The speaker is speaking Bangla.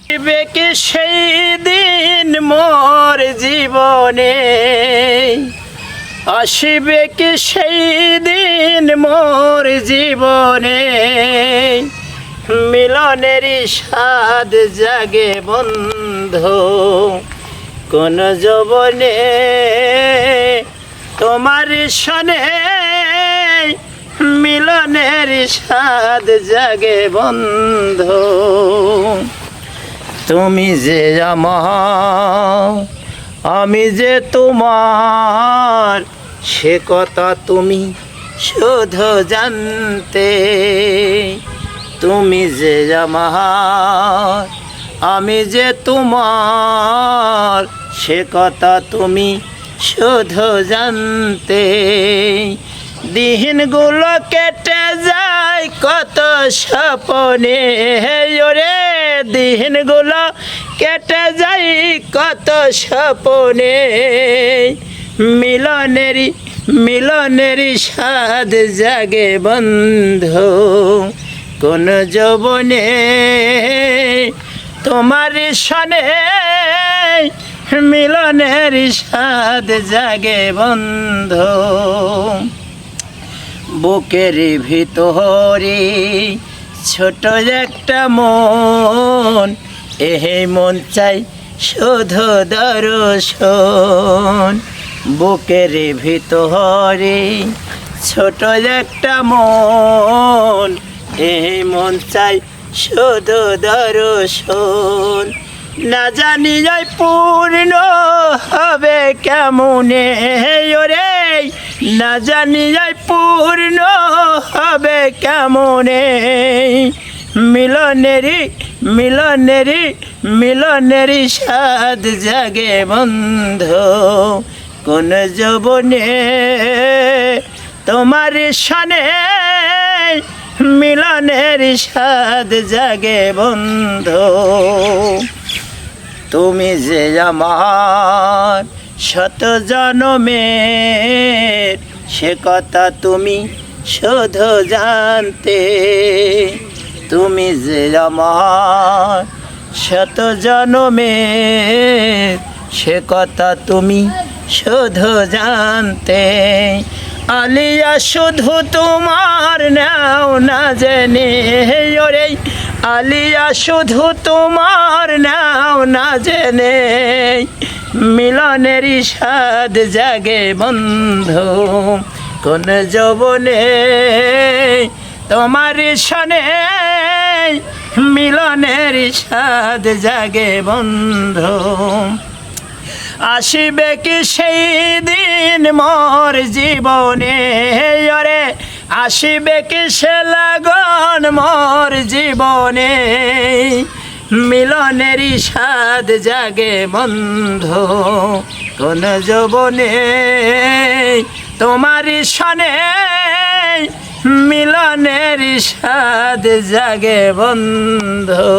আসিবে কি সেই দিন মোর জীবনে, আসিবে কি সেই দিন মোর জীবনে, মিলনেরই স্বাদ জাগে বন্ধু কোন যৌবনে, তোমার সনে মিলনের স্বাদ জাগে বন্ধু। তুমি যে আমার আমি যে তোমার, সে কথা তুমি শুধু জানতে। তুমি যে আমার আমি যে তোমার, সে কথা তুমি শুধু জানতে। দিনগুলো কেটে যায় কত স্বপ্নে, ওরে দিনগুলো কেটে যায় কত স্বপ্নে, মিলনেরই মিলনেরই স্বাদ জাগে বন্ধু কোন যৌবনে, তোমার সনে মিলনের স্বাদ জাগে বন্ধু। বুকের ভিতরে ছোট একটা মন, এহে মন চাই শুধু দর্শন। বুকের ভিতরে ছোট একটা মন, এহে মন চাই শুধু দর্শন। না জানি যাই পূর্ণ হবে কেমনে, ওরে না জানি যাই পূর্ণ হবে কেমনে, মিলনেরই মিলনেরই মিলনেরই স্বাদ জাগে বন্ধু কোন যৌবনে, তোমার সনে মিলনের স্বাদ জাগে বন্ধু। তুমি যে আমার শত জনমের, সে কথা তুমি শুধু জানতে। তুমি যে আমার শত জনমের, সে কথা তুমি শুধু জানতে। আলিয়া শুধু তোমার নাও না জেনে, ওরে আলিয়া শুধু তোমার নাও না জেনে, মিলনেরই স্বাদ জাগে বন্ধু কোন যৌবনে, তোমার সনে মিলনের স্বাদ জাগে বন্ধু। আসিবে কি সেই দিন মোর জীবনে, ওরে আসিবে কি সে লাগন মোর জীবনে, মিলনেরই স্বাদ জাগে বন্ধু কোন যৌবনে, তোমার সনে মিলনেরই স্বাদ জাগে বন্ধু।